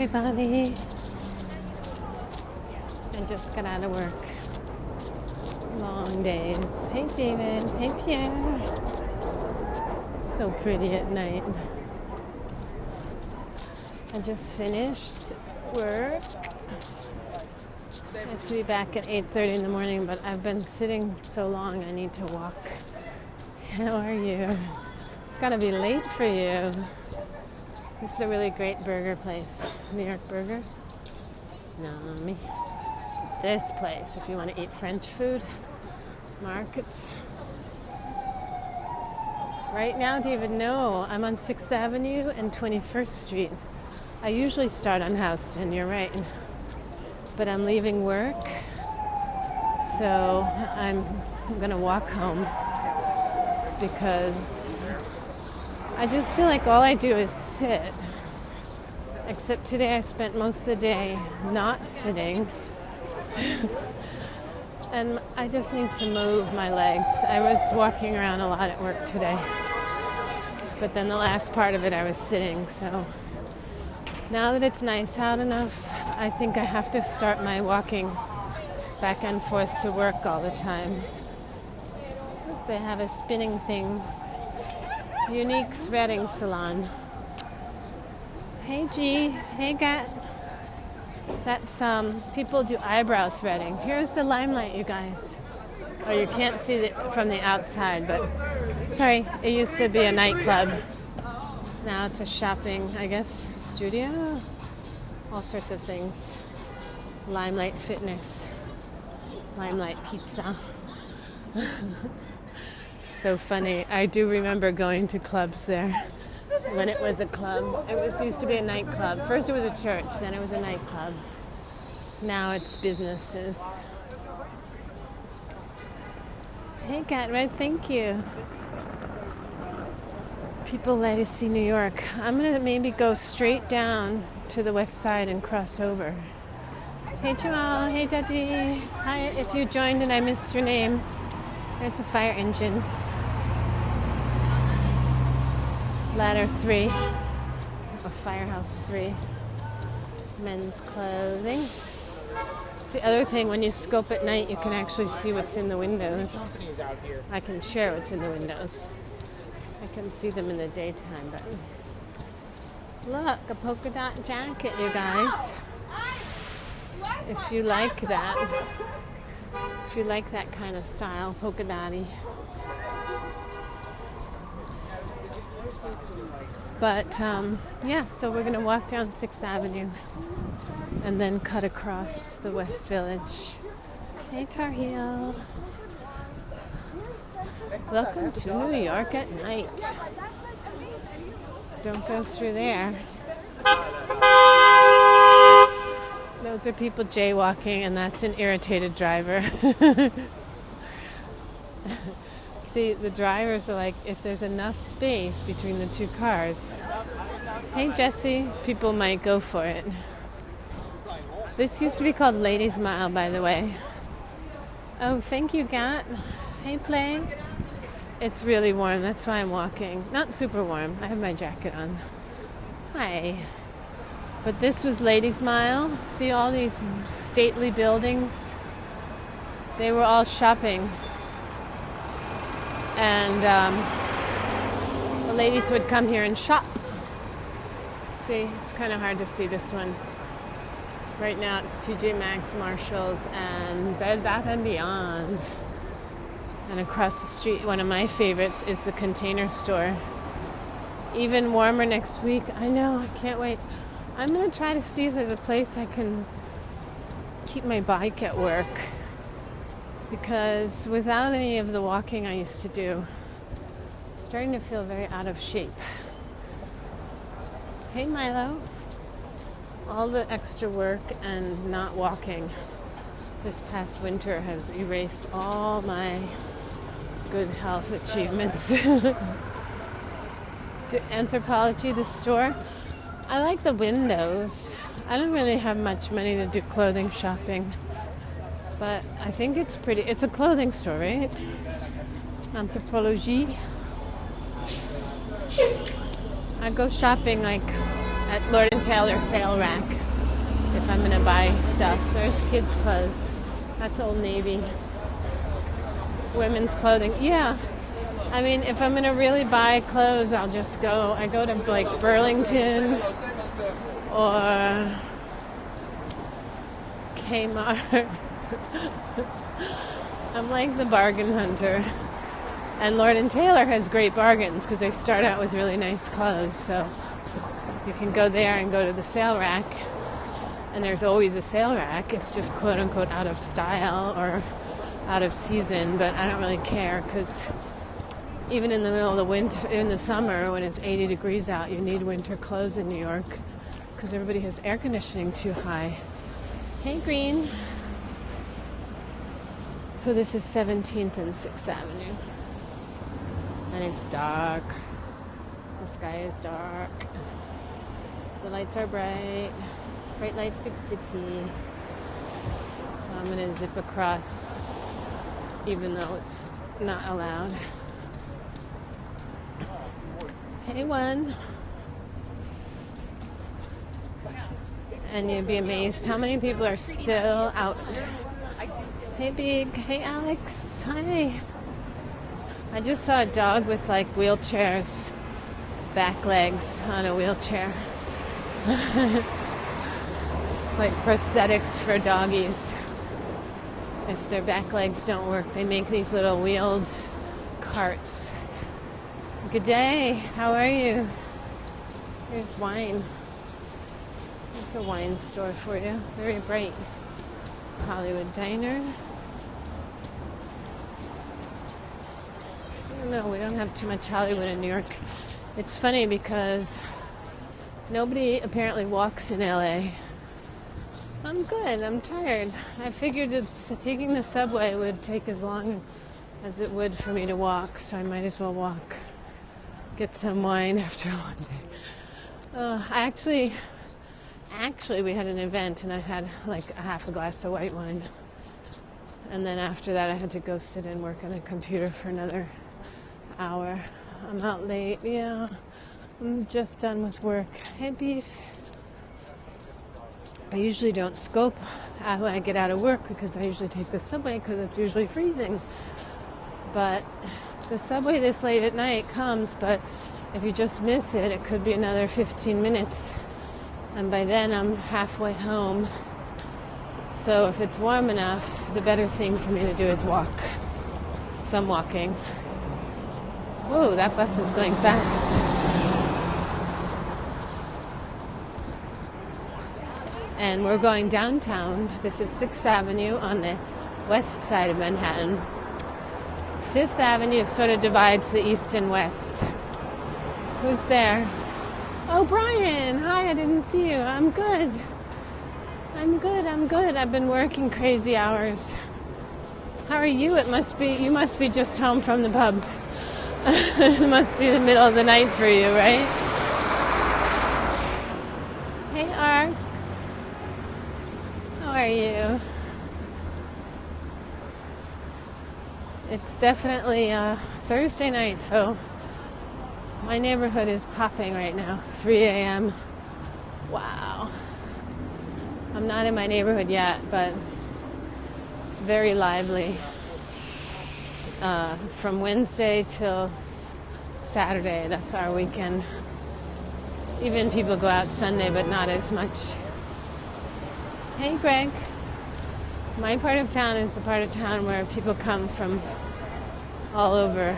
everybody. I just got out of work. Long days. Hey, David. Hey, Pierre. So pretty at night. I just finished work. I have to be back at 8:30 in the morning, but I've been sitting so long I need to walk. How are you? It's got to be late for you. This is a really great burger place. New York Burger. Yummy. This place, if you want to eat French food. Markets. Right now, David, no. I'm on 6th Avenue and 21st Street. I usually start on Houston, you're right. But I'm leaving work, so I'm going to walk home because I just feel like all I do is sit. Except today I spent most of the day not sitting. And I just need to move my legs. I was walking around a lot at work today. But then the last part of it I was sitting, so now that it's nice out enough, I think I have to start my walking back and forth to work all the time. Look, they have a spinning thing. Unique threading salon. Hey G, hey Gat. That's people do eyebrow threading. Here's the limelight, you guys. Oh, you can't see it from the outside, but sorry, it used to be a nightclub. Now it's a shopping, I guess, studio. All sorts of things. Limelight Fitness. Limelight Pizza. So funny. I do remember going to clubs there when it was a club. It used to be a nightclub. First it was a church, then it was a nightclub. Now it's businesses. Hey, Gatred, thank you. People let us see New York. I'm going to maybe go straight down to the west side and cross over. Hey, Jamal. Hey, Daddy. Hi, if you joined and I missed your name. There's a fire engine. Ladder 3. Or Firehouse 3. Men's clothing. It's the other thing, when you scope at night, you can actually see what's in the windows. I can share what's in the windows. I can see them in the daytime, but look, a polka dot jacket, you guys. If you like that. If you like that kind of style, polka dotty. But yeah, so we're gonna walk down 6th Avenue and then cut across the West Village. Hey, Tar Heel. Welcome to New York at night. Don't go through there. Those are people jaywalking, and that's an irritated driver. See, the drivers are like, if there's enough space between the two cars, hey Jesse, people might go for it. This used to be called Ladies Mile, by the way. Oh, thank you, Gat. Hey, Play. It's really warm, that's why I'm walking. Not super warm, I have my jacket on. Hi. But this was Ladies Mile. See all these stately buildings? They were all shopping. And the ladies would come here and shop. See, it's kind of hard to see this one. Right now it's TJ Maxx, Marshalls, and Bed Bath & Beyond. And across the street, one of my favorites is the Container Store. Even warmer next week. I know, I can't wait. I'm going to try to see if there's a place I can keep my bike at work. Because without any of the walking I used to do, I'm starting to feel very out of shape. Hey, Milo. All the extra work and not walking this past winter has erased all my good health achievements. Anthropology, the store. I like the windows. I don't really have much money to do clothing shopping, but I think it's pretty. It's a clothing store, right? Anthropologie. I go shopping like at Lord & Taylor sale rack if I'm going to buy stuff. There's kids' clothes. That's Old Navy. Women's clothing. Yeah. I mean, if I'm going to really buy clothes, I'll just go. I go to like Burlington or Kmart. I'm like the bargain hunter. And Lord & Taylor has great bargains because they start out with really nice clothes. So you can go there and go to the sale rack. And there's always a sale rack. It's just quote unquote out of style or out of season. But I don't really care because even in the middle of the winter, in the summer when it's 80 degrees out, you need winter clothes in New York because everybody has air conditioning too high. Hey, Green. So this is 17th and 6th Avenue. And it's dark. The sky is dark. The lights are bright. Bright lights, big city. So I'm going to zip across, even though it's not allowed. Hey, one. And you'd be amazed how many people are still out. Hey, Big. Hey, Alex. Hi. I just saw a dog with like wheelchairs, back legs on a wheelchair. It's like prosthetics for doggies. If their back legs don't work, they make these little wheeled carts. Good day. How are you? Here's wine. It's a wine store for you. Very bright. Hollywood Diner. No, we don't have too much Hollywood in New York. It's funny because nobody apparently walks in LA. I'm good. I'm tired. I figured taking the subway would take as long as it would for me to walk, so I might as well walk. Get some wine after a long day. Actually, we had an event and I had like a half a glass of white wine. And then after that, I had to go sit and work on a computer for another hour. I'm out late. Yeah, I'm just done with work. Hey, Beef. I usually don't scope when I get out of work because I usually take the subway because it's usually freezing. But the subway this late at night comes, but if you just miss it, it could be another 15 minutes. And by then I'm halfway home. So if it's warm enough, the better thing for me to do is walk. So I'm walking. Whoa, that bus is going fast. And we're going downtown. This is 6th Avenue on the west side of Manhattan. 5th Avenue sort of divides the east and west. Who's there? Oh, Brian. Hi, I didn't see you. I'm good. I've been working crazy hours. How are you? You must be just home from the pub. It must be the middle of the night for you, right? Hey, Art. How are you? It's definitely Thursday night, so my neighborhood is popping right now. 3 a.m. Wow. I'm not in my neighborhood yet, but it's very lively. From Wednesday till Saturday, that's our weekend. Even people go out Sunday, but not as much. Hey, Greg. My part of town is the part of town where people come from all over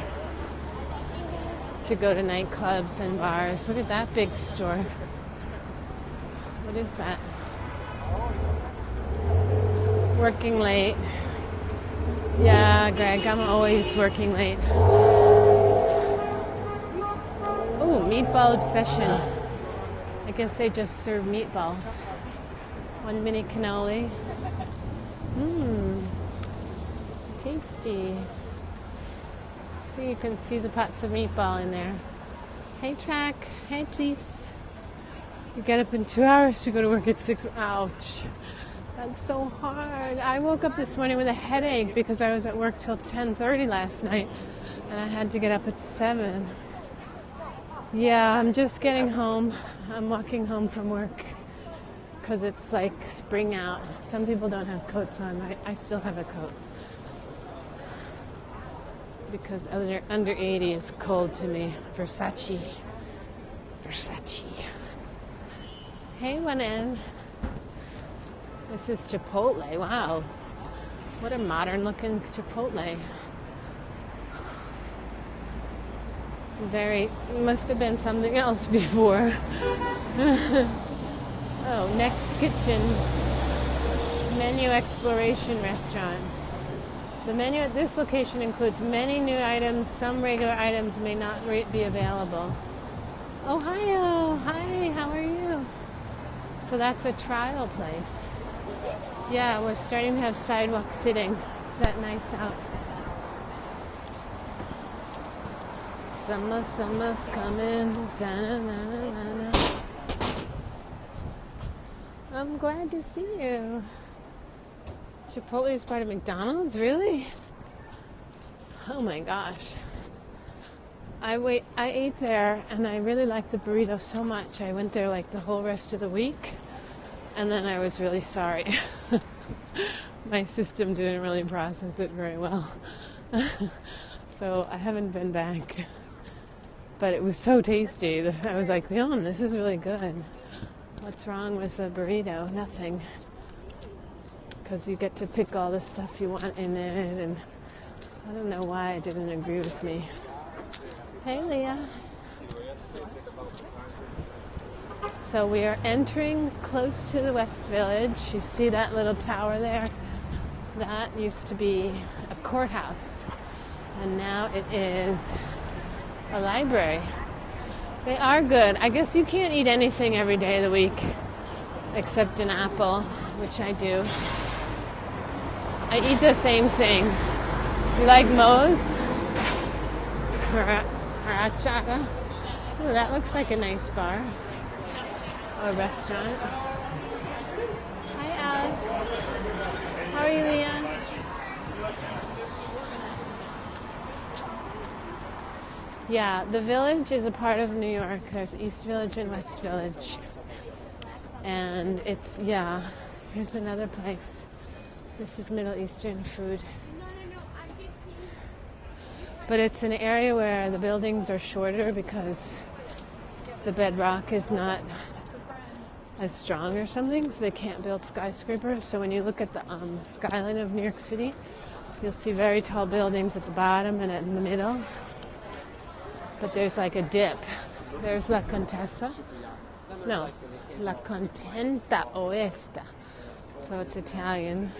to go to nightclubs and bars. Look at that big store. What is that? Working late. Yeah, Greg, I'm always working late. Oh, meatball obsession. I guess they just serve meatballs. 1 mini cannoli. Tasty. So you can see the pots of meatball in there. Hey, Track. Hey, please. You get up in 2 hours to go to work at 6. Ouch. That's so hard. I woke up this morning with a headache because I was at work till 10:30 last night, and I had to get up at 7. Yeah, I'm just getting home. I'm walking home from work because it's like spring out. Some people don't have coats on. I still have a coat because under 80 is cold to me. Versace. Hey, Wanan. This is Chipotle. Wow. What a modern looking Chipotle. Must have been something else before. Oh, Next Kitchen. Menu Exploration Restaurant. The menu at this location includes many new items. Some regular items may not be available. Ohio. Hi, how are you? So that's a trial place. Yeah, we're starting to have sidewalk sitting. It's that nice out. Summer's coming. Da-na-na-na-na. I'm glad to see you. Chipotle is part of McDonald's? Really? Oh my gosh. I ate there and I really liked the burrito so much. I went there like the whole rest of the week and then I was really sorry. My system didn't really process it very well. So I haven't been back. But it was so tasty. I was like, this is really good. What's wrong with a burrito? Nothing. Because you get to pick all the stuff you want in it, and I don't know why it didn't agree with me. Hey, Leah. So we are entering close to the West Village. You see that little tower there? That used to be a courthouse, and now it is a library. They are good. I guess you can't eat anything every day of the week except an apple, which I do. I eat the same thing. Do you like Moe's? Harachara? Ooh, that looks like a nice bar or restaurant. Hi, Al. How are you, Leon? Yeah, the Village is a part of New York. There's East Village and West Village. And here's another place. This is Middle Eastern food. But it's an area where the buildings are shorter because the bedrock is not as strong or something, so they can't build skyscrapers. So when you look at the skyline of New York City, you'll see very tall buildings at the bottom and in the middle. But there's like a dip. There's La Contenta Oesta. So it's Italian.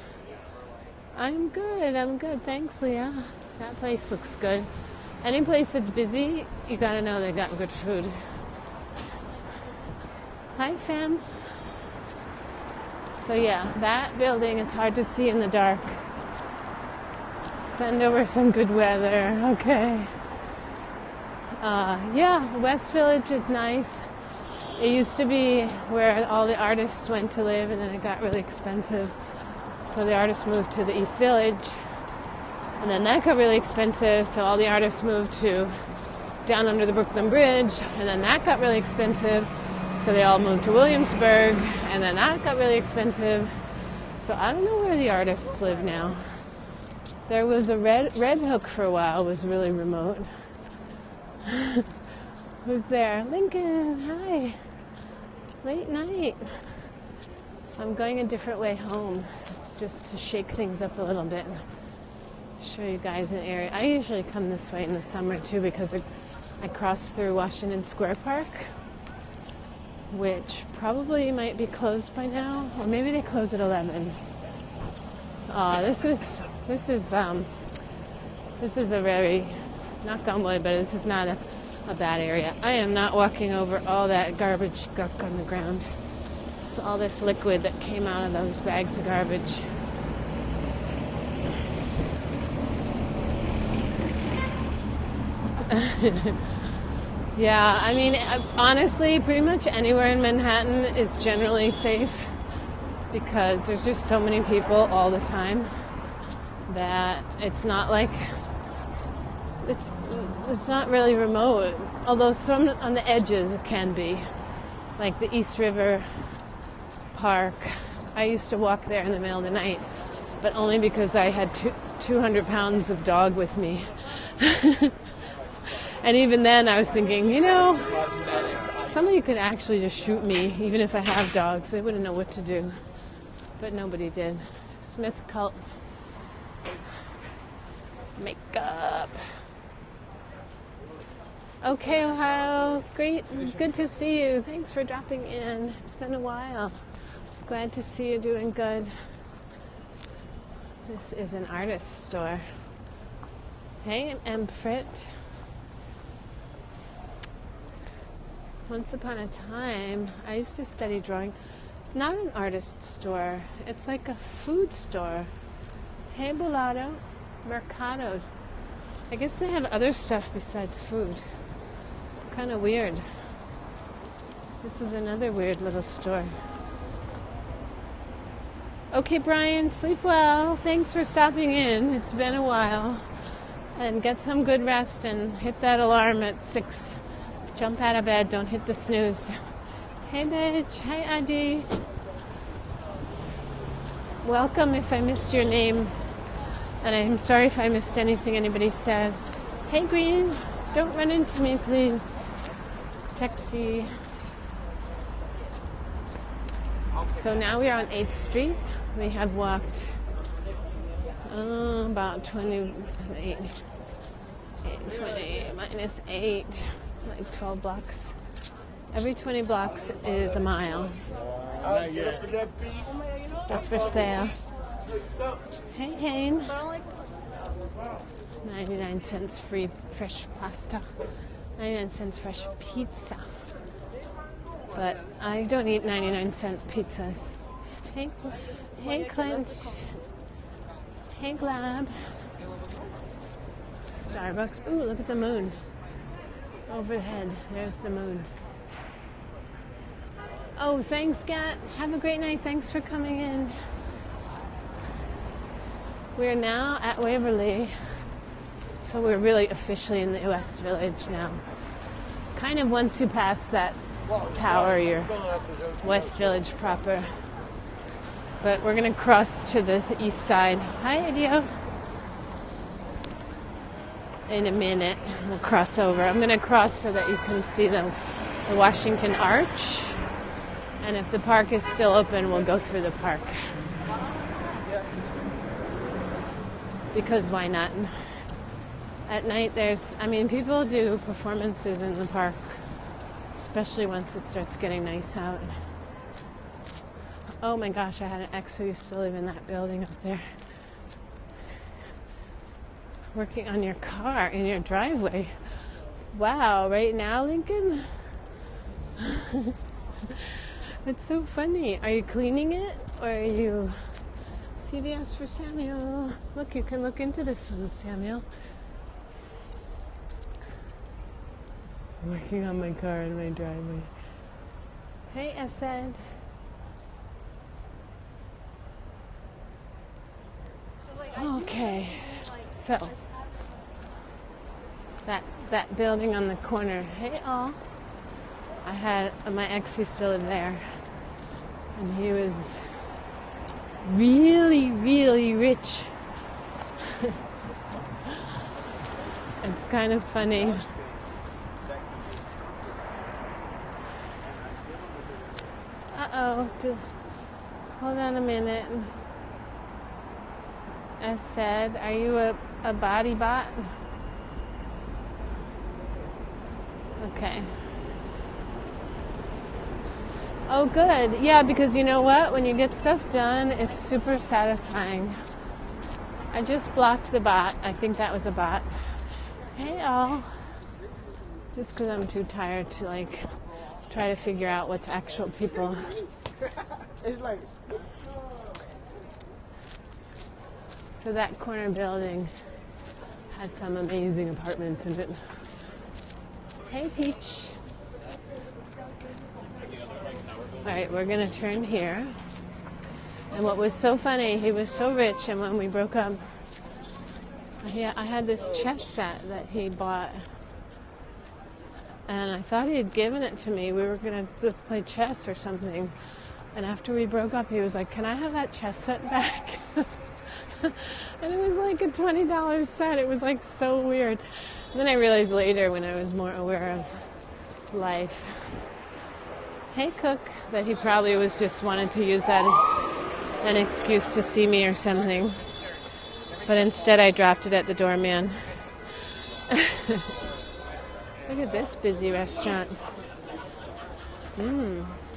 I'm good. Thanks, Leah. That place looks good. Any place that's busy, you gotta know they got good food. Hi, fam. So yeah, that building, it's hard to see in the dark. Send over some good weather. Okay. West Village is nice. It used to be where all the artists went to live, and then it got really expensive. So the artists moved to the East Village, and then that got really expensive, so all the artists moved to down under the Brooklyn Bridge, and then that got really expensive, so they all moved to Williamsburg, and then that got really expensive. So I don't know where the artists live now. There was a Red Hook for a while, was really remote. Who's there? Lincoln, hi. Late night. I'm going a different way home just to shake things up a little bit and show you guys an area. I usually come this way in the summer too because I cross through Washington Square Park, which probably might be closed by now, or maybe they close at 11. This is a very, knock on wood, but this is not a bad area. I am not walking over all that garbage gunk on the ground. So all this liquid that came out of those bags of garbage. Yeah, I mean, honestly, pretty much anywhere in Manhattan is generally safe because there's just so many people all the time that it's not like It's not really remote, although some on the edges it can be, like the East River Park. I used to walk there in the middle of the night, but only because I had 200 pounds of dog with me. And even then I was thinking, somebody could actually just shoot me, even if I have dogs. They wouldn't know what to do. But nobody did. Smith Cult makeup. Okay, Ohio. Great. Good to see you. Thanks for dropping in. It's been a while. Glad to see you doing good. This is an artist store. Hey, I'm Frit. Once upon a time, I used to study drawing. It's not an artist store. It's like a food store. Hey, Bolado. Mercado. I guess they have other stuff besides food. Kind of weird. This is another weird little store. Okay, Brian, sleep well. Thanks for stopping in. It's been a while. And get some good rest and hit that alarm at 6. Jump out of bed. Don't hit the snooze. Hey, bitch. Hi, Adi. Welcome if I missed your name. And I'm sorry if I missed anything anybody said. Hey, Green. Don't run into me, please. Taxi. So now we are on 8th Street. We have walked about 20 minus 8, like 12 blocks. Every 20 blocks is a mile. Stuff for sale. Hey, Hayne. 99 cents free fresh pasta. 99 cents fresh pizza. But I don't eat 99-cent pizzas. Hey, Clint. Hey, Glab. Starbucks. Ooh, look at the moon. Overhead. There's the moon. Oh, thanks, Gat. Have a great night. Thanks for coming in. We're now at Waverly. So we're really officially in the West Village now. Kind of once you pass that tower, you're West Village proper. But we're going to cross to the east side. Hi, Adio. In a minute, we'll cross over. I'm going to cross so that you can see the Washington Arch. And if the park is still open, we'll go through the park. Because why not? At night, people do performances in the park, especially once it starts getting nice out. Oh my gosh, I had an ex who used to live in that building up there. Working on your car in your driveway. Wow, right now, Lincoln? It's so funny. Are you cleaning it or are you... CVS for Samuel. Look, you can look into this one, Samuel. Working on my car in my driveway. Hey, Asad. Okay, so that building on the corner. Hey, all. I had my ex used to live there, and he was really, really rich. It's kind of funny. Just hold on a minute. I said, are you a body bot? Okay. Oh, good. Yeah, because you know what? When you get stuff done, it's super satisfying. I just blocked the bot. I think that was a bot. Hey, all. Just because I'm too tired to, try to figure out what's actual people. So that corner building has some amazing apartments in it. Hey, Peach. All right, we're going to turn here. And what was so funny, he was so rich, and when we broke up, I had this chess set that he bought, and I thought he had given it to me. We were going to play chess or something. And after we broke up, he was like, "Can I have that chess set back?" And it was like a $20 set. It was like so weird. And then I realized later, when I was more aware of life, hey Cook, that he probably was just wanted to use that as an excuse to see me or something. But instead I dropped it at the doorman. Look at this busy restaurant.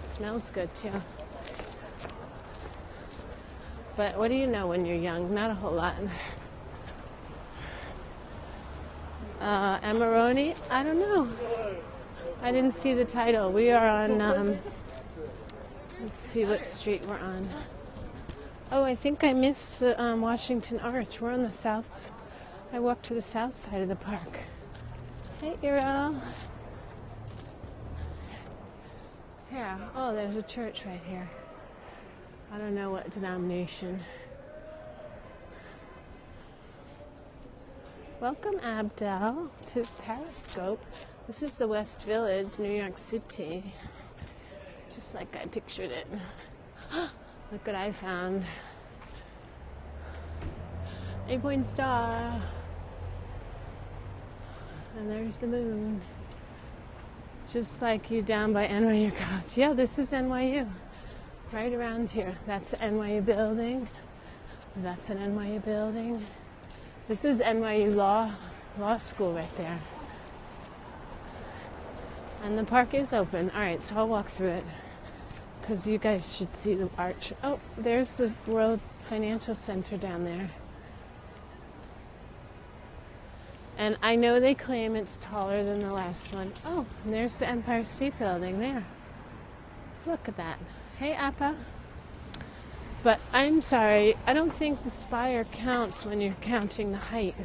Smells good too. But what do you know when you're young? Not a whole lot. Amarone? I don't know. I didn't see the title. We are on, let's see what street we're on. Oh, I think I missed the Washington Arch. We're on the south. I walked to the south side of the park. Hey, Earl. Here. Oh, there's a church right here. I don't know what denomination. Welcome, Abdel, to Periscope. This is the West Village, New York City. Just like I pictured it. Look what I found. 8-point star. And there's the moon. Just like you down by NYU College. Yeah, this is NYU. Right around here. That's an NYU building. That's an NYU building. This is NYU Law School right there. And the park is open. All right, so I'll walk through it because you guys should see the arch. Oh, there's the World Financial Center down there. And I know they claim it's taller than the last one. Oh, and there's the Empire State Building there. Look at that. Hey, Appa. But I'm sorry, I don't think the spire counts when you're counting the height.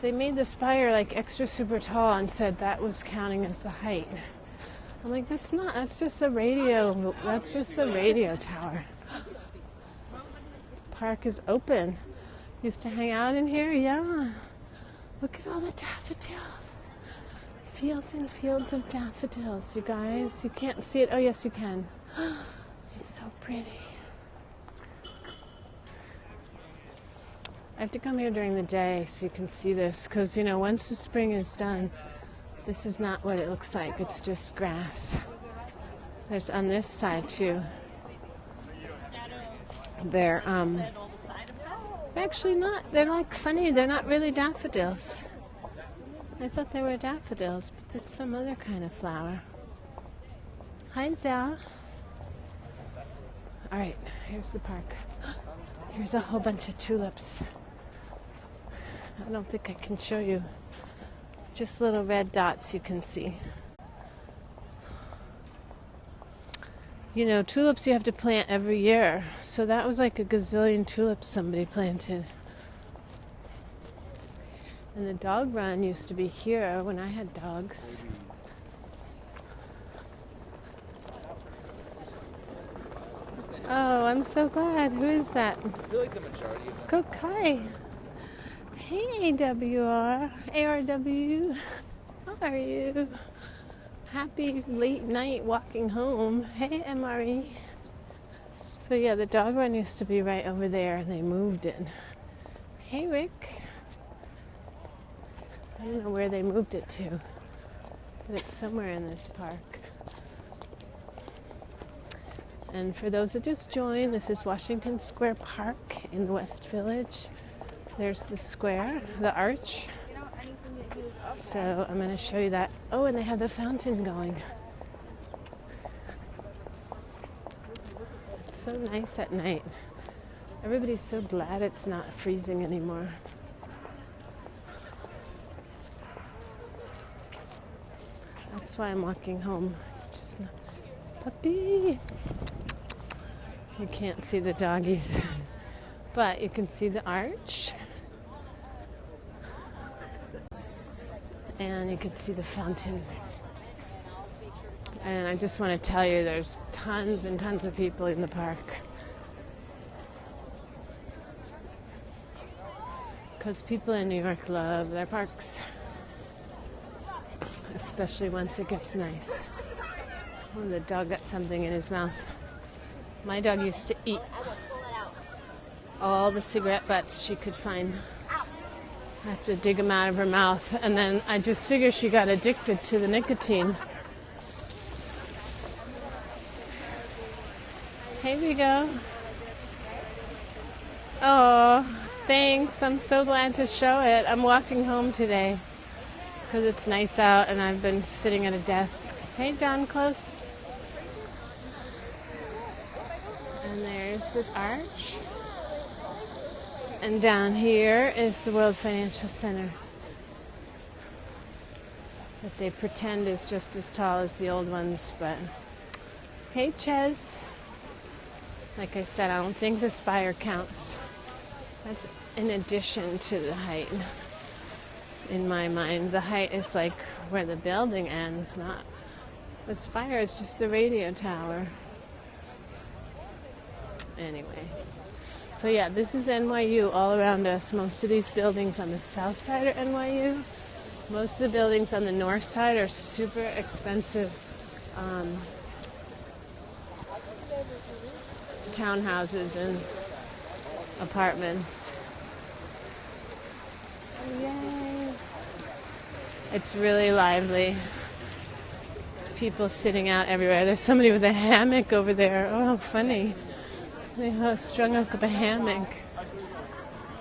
They made the spire like extra super tall and said that was counting as the height. I'm like, that's not, that's just the radio tower. Park is open. Used to hang out in here, yeah. Look at all the daffodils. Fields and fields of daffodils, you guys. You can't see it. Oh, yes, you can. It's so pretty. I have to come here during the day so you can see this because, you know, once the spring is done, this is not what it looks like. It's just grass. There's on this side, too. They're actually not. They're like funny. They're not really daffodils. I thought they were daffodils, but it's some other kind of flower. Hi, Zao. All right, here's the park. Here's a whole bunch of tulips. I don't think I can show you. Just little red dots you can see. You know, tulips you have to plant every year. So that was like a gazillion tulips somebody planted. And the dog run used to be here when I had dogs. Oh, I'm so glad. Who is that? I feel like the majority of them. Cook, hi. Hey, AWR. ARW. How are you? Happy late night walking home. Hey, MRE. So yeah, the dog run used to be right over there and they moved it. Hey, Rick. I don't know where they moved it to, but it's somewhere in this park. And for those that just joined, this is Washington Square Park in the West Village. There's the square, the arch. So I'm going to show you that. Oh, and they have the fountain going. It's so nice at night. Everybody's so glad it's not freezing anymore. That's why I'm walking home. It's just not... Puppy! You can't see the doggies, but you can see the arch. And you can see the fountain. And I just want to tell you there's tons and tons of people in the park. Because people in New York love their parks, especially once it gets nice. Oh, the dog got something in his mouth. My dog used to eat all the cigarette butts she could find. I have to dig them out of her mouth, and then I just figure she got addicted to the nicotine. Here we go. Oh, thanks. I'm so glad to show it. I'm walking home today because it's nice out and I've been sitting at a desk. Hey, down close. And there's the arch. And down here is the World Financial Center that they pretend is just as tall as the old ones, but hey, Ches. Like I said, I don't think the spire counts. That's in addition to the height. In my mind, the height is like where the building ends, not the spire is just the radio tower. Anyway. So yeah, this is NYU all around us. Most of these buildings on the south side are NYU. Most of the buildings on the north side are super expensive townhouses and apartments. So yay! It's really lively. There's people sitting out everywhere. There's somebody with a hammock over there. Oh, funny. They strung up a hammock.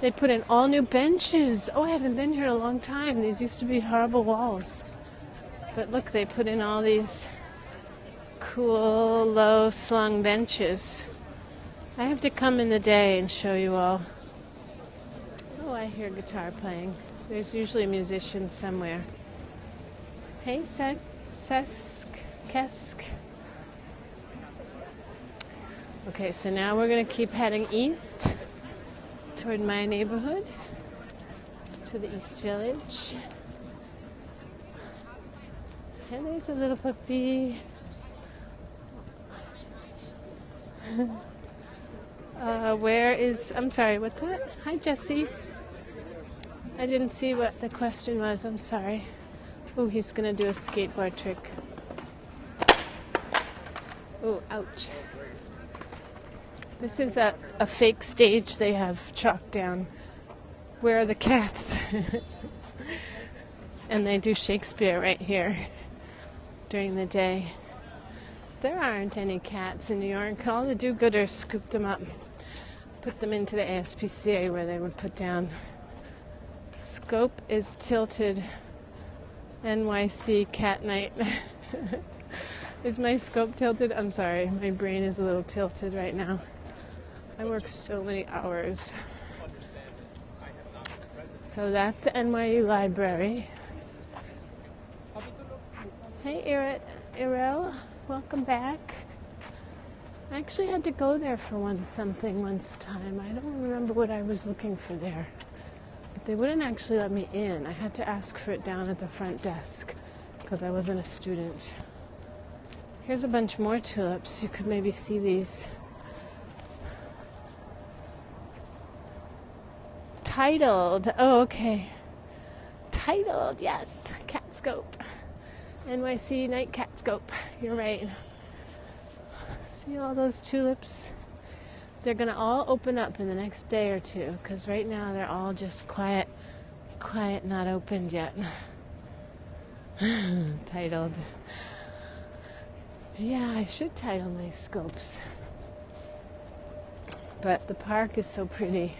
They put in all new benches. Oh, I haven't been here in a long time. These used to be horrible walls. But look, they put in all these cool, low-slung benches. I have to come in the day and show you all. Oh, I hear guitar playing. There's usually a musician somewhere. Hey, Kesk. Okay, so now we're going to keep heading east toward my neighborhood, to the East Village. And there's a little puppy. I'm sorry, what's that? Hi, Jesse. I didn't see what the question was, I'm sorry. Oh, he's going to do a skateboard trick. Oh, ouch. This is a fake stage they have chalked down. Where are the cats? And they do Shakespeare right here during the day. There aren't any cats in New York. All the do-gooders scoop them up, put them into the ASPCA where they would put down. Scope is tilted. NYC cat night. Is my scope tilted? I'm sorry, my brain is a little tilted right now. I work so many hours. So that's the NYU library. Hey, Irel, welcome back. I actually had to go there for once time. I don't remember what I was looking for there. But they wouldn't actually let me in. I had to ask for it down at the front desk because I wasn't a student. Here's a bunch more tulips. You could maybe see these. Titled. Oh, okay. Titled, yes. Catscope. NYC Night Catscope. You're right. See all those tulips? They're going to all open up in the next day or two because right now they're all just quiet, not opened yet. Titled. Yeah, I should title my scopes. But the park is so pretty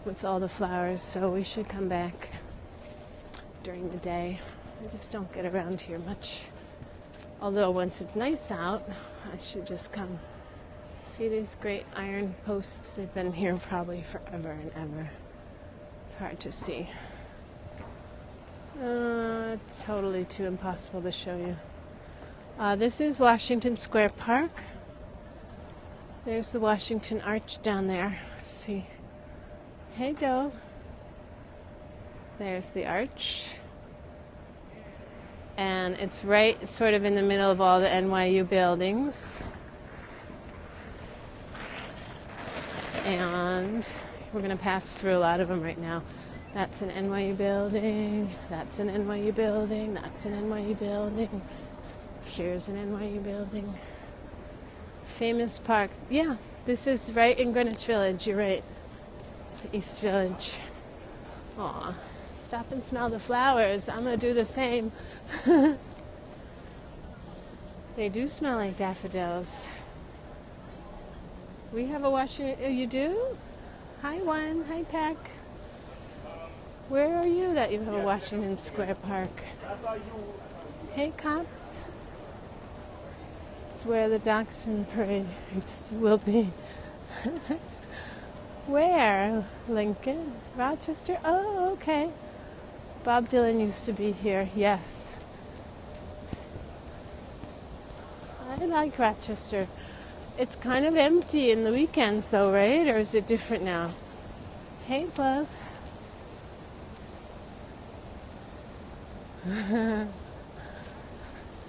with all the flowers, so we should come back during the day. I just don't get around here much. Although once it's nice out, I should just come. See these great iron posts? They've been here probably forever and ever. It's hard to see. Totally too impossible to show you. This is Washington Square Park. There's the Washington Arch down there. See? Hey, Doe. There's the arch. And it's right sort of in the middle of all the NYU buildings. And we're going to pass through a lot of them right now. That's an NYU building. That's an NYU building. That's an NYU building. Here's an NYU building. Famous park. Yeah, this is right in Greenwich Village. You're right. The East Village. Aw, stop and smell the flowers. I'm going to do the same. They do smell like daffodils. We have a Washington. You do? Hi, One. Hi, Pack. Where are you that you have a Washington Square Park? Hey, cops. It's where the Dachshund Parade will be. Where? Lincoln? Rochester? Oh, okay. Bob Dylan used to be here. Yes. I like Rochester. It's kind of empty in the weekends though, right? Or is it different now? Hey, Bub.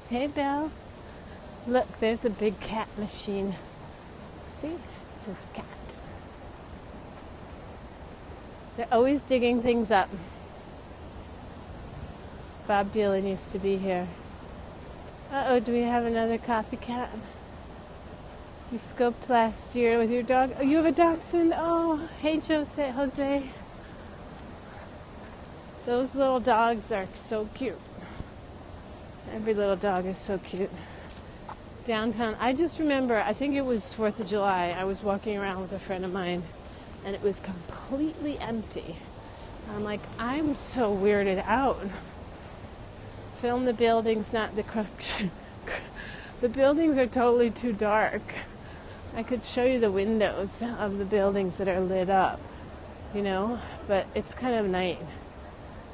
Hey, Belle. Look, there's a big cat machine. See? It says cat. They're always digging things up. Bob Dylan used to be here. Uh-oh, do we have another copycat? You scoped last year with your dog. Oh, you have a dachshund? Oh, hey, Jose. Those little dogs are so cute. Every little dog is so cute. Downtown, I just remember, I think it was 4th of July. I was walking around with a friend of mine, and it was completely empty. I'm like, I'm so weirded out. Film the buildings, not the crux. The buildings are totally too dark. I could show you the windows of the buildings that are lit up, you know, but it's kind of night.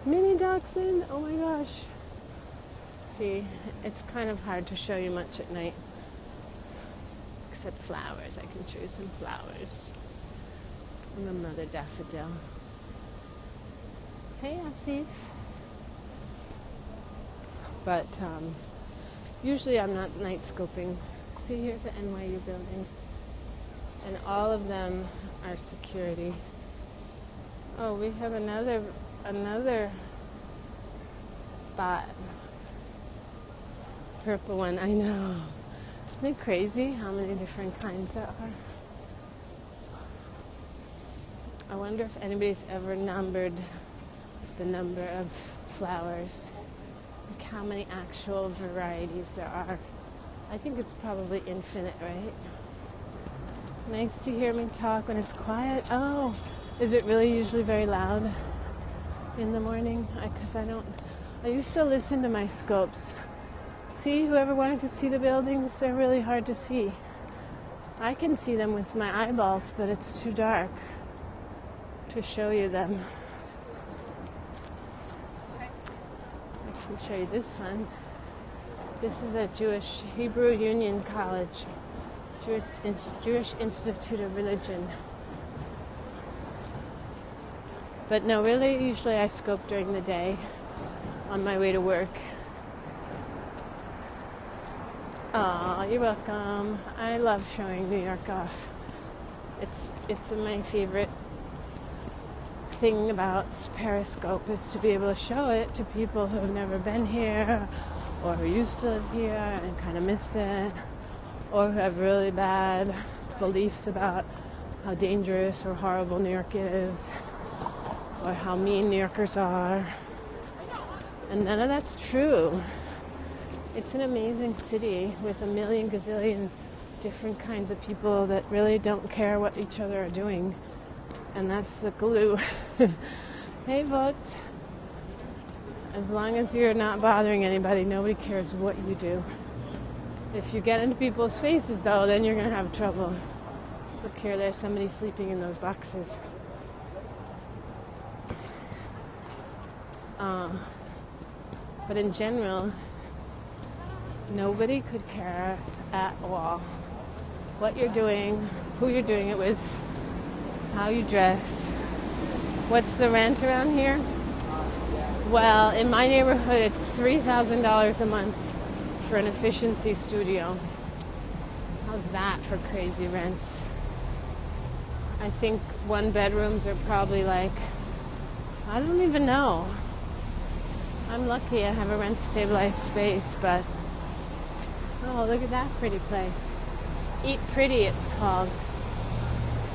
Mini dachshund, oh my gosh. See, it's kind of hard to show you much at night. Except flowers, I can show you some flowers. And a mother daffodil. Hey, Asif. But usually I'm not night scoping. See, here's the NYU building. And all of them are security. Oh, we have another bot. Purple one, I know. Isn't it crazy how many different kinds there are? I wonder if anybody's ever numbered the number of flowers. Like how many actual varieties there are. I think it's probably infinite, right? Nice to hear me talk when it's quiet. Oh, is it really usually very loud in the morning? Because I used to listen to my scopes. See, whoever wanted to see the buildings, they're really hard to see. I can see them with my eyeballs, but it's too dark to show you them. I can show you this one. This is a Jewish Hebrew Union College, Jewish Institute of Religion. But no, really, usually I scope during the day on my way to work. Oh, you're welcome. I love showing New York off. It's my favorite thing about Periscope is to be able to show it to people who have never been here or who used to live here and kind of miss it, or who have really bad beliefs about how dangerous or horrible New York is, or how mean New Yorkers are. And none of that's true. It's an amazing city with a million gazillion different kinds of people that really don't care what each other are doing. And that's the glue. Hey, vote. As long as you're not bothering anybody, nobody cares what you do. If you get into people's faces, though, then you're going to have trouble. Look here, there's somebody sleeping in those boxes. But in general, nobody could care at all what you're doing, who you're doing it with, how you dress. What's the rent around here? Well, in my neighborhood, it's $3,000 a month for an efficiency studio. How's that for crazy rents? I think one bedrooms are probably like I don't even know. I'm lucky I have a rent-stabilized space, but... Oh, look at that pretty place. Eat Pretty, it's called.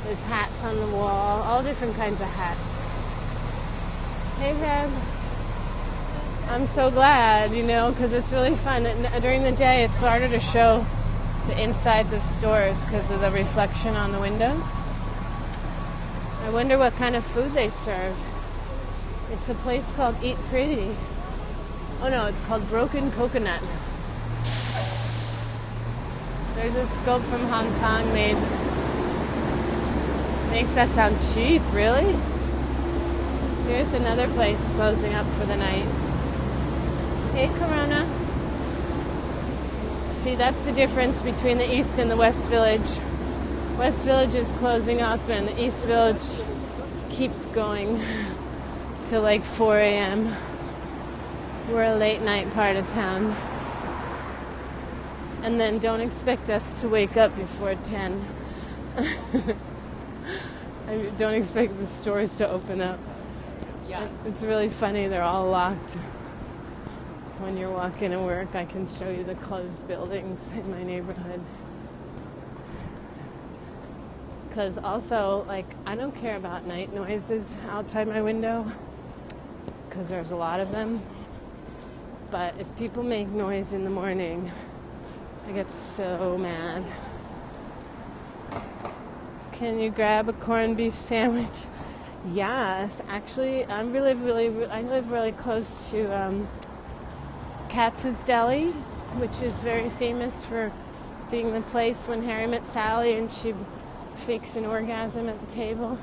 There's hats on the wall, all different kinds of hats. Hey, Reb. I'm so glad, because it's really fun. And during the day, it's harder to show the insides of stores because of the reflection on the windows. I wonder what kind of food they serve. It's a place called Eat Pretty. Oh no, it's called Broken Coconut. There's a scope from Hong Kong makes that sound cheap, really? Here's another place closing up for the night. Hey, Corona. See, that's the difference between the East and the West Village. West Village is closing up and the East Village keeps going till like 4 a.m. We're a late night part of town. And then don't expect us to wake up before 10. I don't expect the stores to open up. Yeah. It's really funny, they're all locked. When you're walking to work, I can show you the closed buildings in my neighborhood. Because also, I don't care about night noises outside my window, because there's a lot of them. But if people make noise in the morning, I get so mad. Can you grab a corned beef sandwich? Yes, actually, I live really close to Katz's Deli, which is very famous for being the place when Harry met Sally and she fakes an orgasm at the table.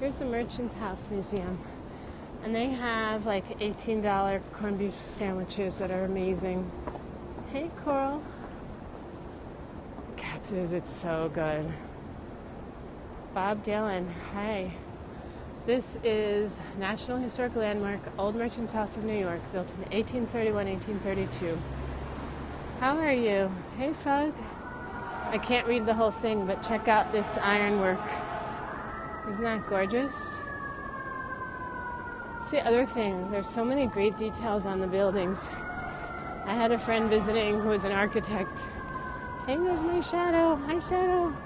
Here's the Merchant's House Museum. And they have $18 corned beef sandwiches that are amazing. Hey, Coral. Katz's, it's so good. Bob Dylan, hi. This is National Historic Landmark, Old Merchant's House of New York, built in 1831, 1832. How are you? Hey, Fug. I can't read the whole thing, but check out this ironwork. Isn't that gorgeous? It's the other thing. There's so many great details on the buildings. I had a friend visiting who was an architect. Hey, there's my shadow. Hi, shadow.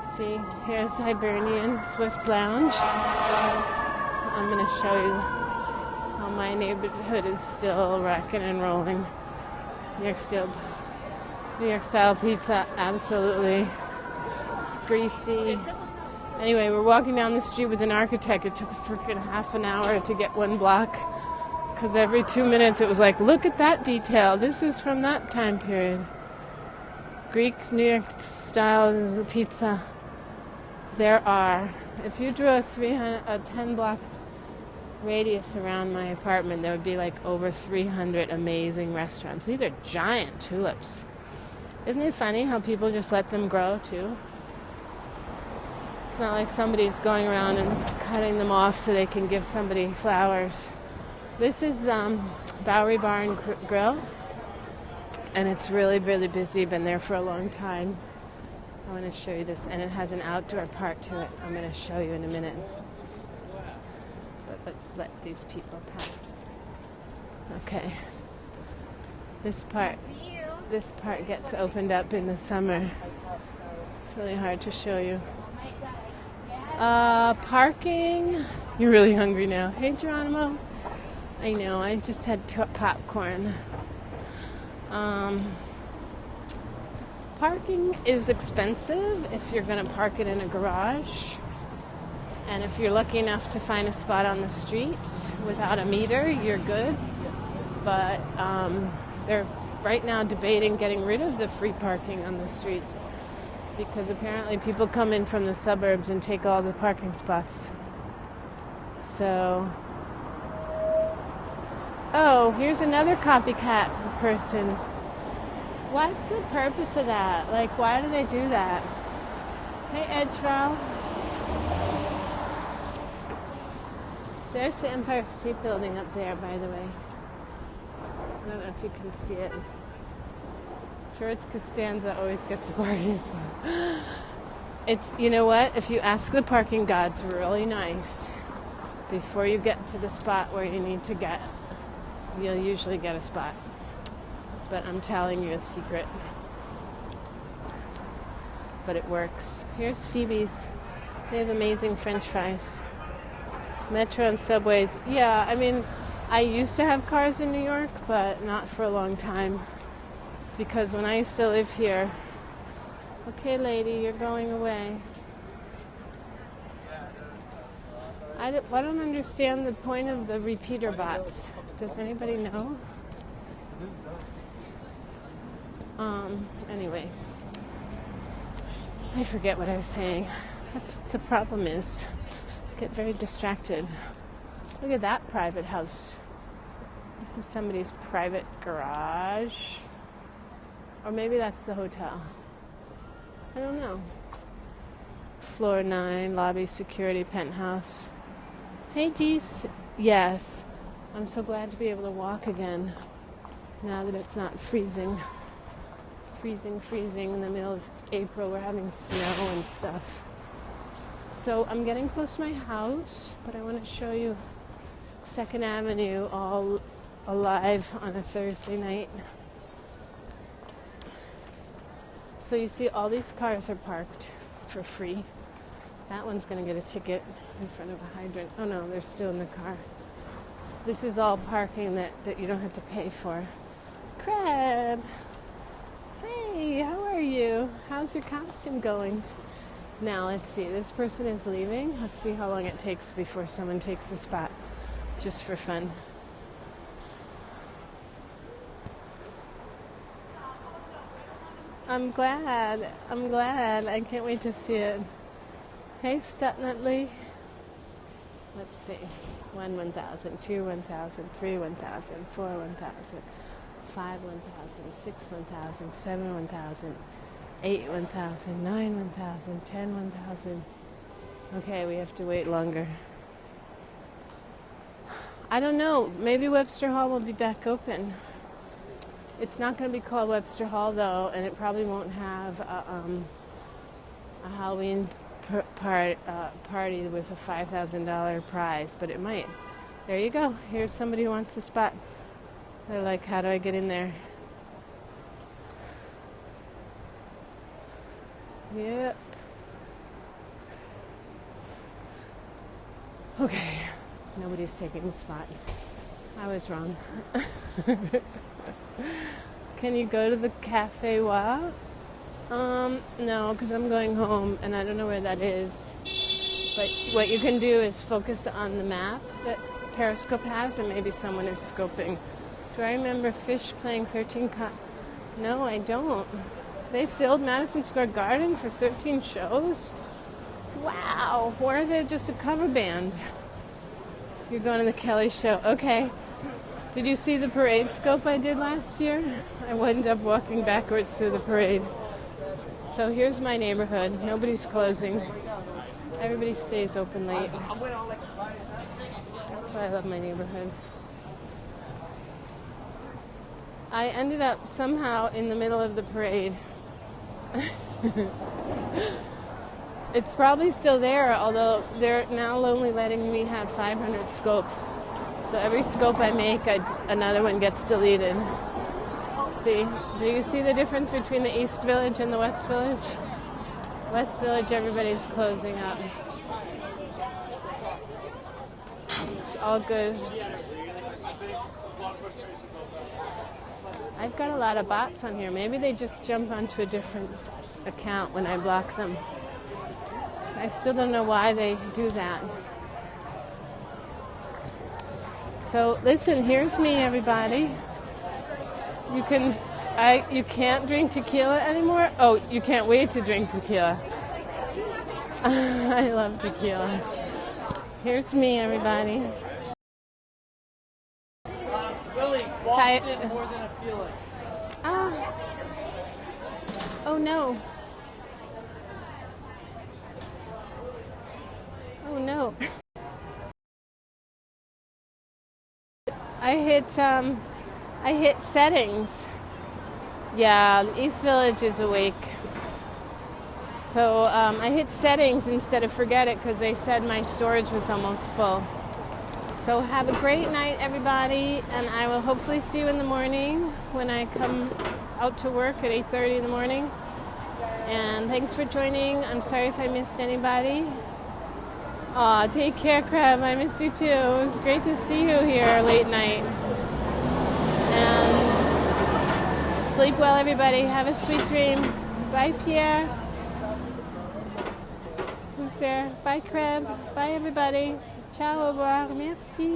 See, here's Hibernian Swift Lounge. I'm going to show you how my neighborhood is still rocking and rolling. New York style pizza, absolutely greasy. Anyway, we're walking down the street with an architect. It took freaking half an hour to get one block, because every 2 minutes it was like, look at that detail. This is from that time period. Greek New York style pizza. There are, if you drew a 10-block radius around my apartment, there would be over 300 amazing restaurants. These are giant tulips. Isn't it funny how people just let them grow too? It's not like somebody's going around and cutting them off so they can give somebody flowers. This is Bowery Bar and Grill, and it's really, really busy. Been there for a long time. I want to show you this, and it has an outdoor part to it. I'm going to show you in a minute. But let's let these people pass. Okay. This part gets opened up in the summer. It's really hard to show you. Parking. You're really hungry now. Hey, Geronimo. I know, I just had popcorn. Parking is expensive if you're going to park it in a garage. And if you're lucky enough to find a spot on the street without a meter, you're good. But they're right now debating getting rid of the free parking on the streets, because apparently people come in from the suburbs and take all the parking spots. So, oh, here's another copycat person. What's the purpose of that? Why do they do that? Hey, Edgeval. There's the Empire State Building up there, by the way. I don't know if you can see it. George Costanza always gets a party as well. It's, you know what? If you ask the parking gods really nice before you get to the spot where you need to get, you'll usually get a spot. But I'm telling you a secret. But it works. Here's Phoebe's. They have amazing French fries. Metro and subways. Yeah, I mean, I used to have cars in New York, but not for a long time. Because when I used to live here, okay, lady, you're going away. I don't understand the point of the repeater bots. Does anybody know? Anyway. I forget what I was saying. That's what the problem is. Get very distracted. Look at that private house. This is somebody's private garage. Or maybe that's the hotel. I don't know. Floor 9, lobby, security, penthouse. Hey, Dees. Yes. I'm so glad to be able to walk again. Now that it's not freezing. Freezing in the middle of April. We're having snow and stuff. So I'm getting close to my house, but I want to show you 2nd Avenue all alive on a Thursday night. So you see all these cars are parked for free. That one's going to get a ticket in front of a hydrant. Oh no, they're still in the car. This is all parking that you don't have to pay for. Crab! Hey, how are you? How's your costume going? Now, let's see. This person is leaving. Let's see how long it takes before someone takes the spot, just for fun. I'm glad. I can't wait to see it. Hey, Stutnutley. Let's see. 1, 1,000. 2, 1,000. 3, 1,000. 4, 1,000. 5, 1,000, 6, 1,000, 7, 1,000, 8, 1,000, 9, 1,000, 10, 1,000. Okay, we have to wait longer. I don't know. Maybe Webster Hall will be back open. It's not going to be called Webster Hall, though, and it probably won't have a Halloween party with a $5,000 prize, but it might. There you go. Here's somebody who wants the spot. They're like, how do I get in there? Yep. Okay. Nobody's taking the spot. I was wrong. Can you go to the Cafe Wa? No, because I'm going home and I don't know where that is. But what you can do is focus on the map that Periscope has, and maybe someone is scoping. Do I remember Fish playing 13 No, I don't. They filled Madison Square Garden for 13 shows? Wow. Or are they just a cover band? You're going to the Kelly show. Okay. Did you see the parade scope I did last year? I wound up walking backwards through the parade. So here's my neighborhood. Nobody's closing. Everybody stays open late. That's why I love my neighborhood. I ended up somehow in the middle of the parade. It's probably still there, although they're now only letting me have 500 scopes. So every scope I make, another one gets deleted. See? Do you see the difference between the East Village and the West Village? West Village, everybody's closing up. It's all good. I've got a lot of bots on here. Maybe they just jump onto a different account when I block them. I still don't know why they do that. So listen, here's me, everybody. You can't drink tequila anymore? Oh, you can't wait to drink tequila. I love tequila. Here's me, everybody. Willie, Boston more than a feeling. Ah. Oh no. Oh no. I hit settings. Yeah, East Village is awake. So I hit settings instead of forget it because they said my storage was almost full. So have a great night, everybody, and I will hopefully see you in the morning when I come out to work at 8:30 in the morning. And thanks for joining. I'm sorry if I missed anybody. Aw, take care, Crab. I miss you too. It was great to see you here late night. And sleep well, everybody. Have a sweet dream. Bye, Pierre. Who's there? Bye, Crab. Bye, everybody. Ciao, au revoir. Merci.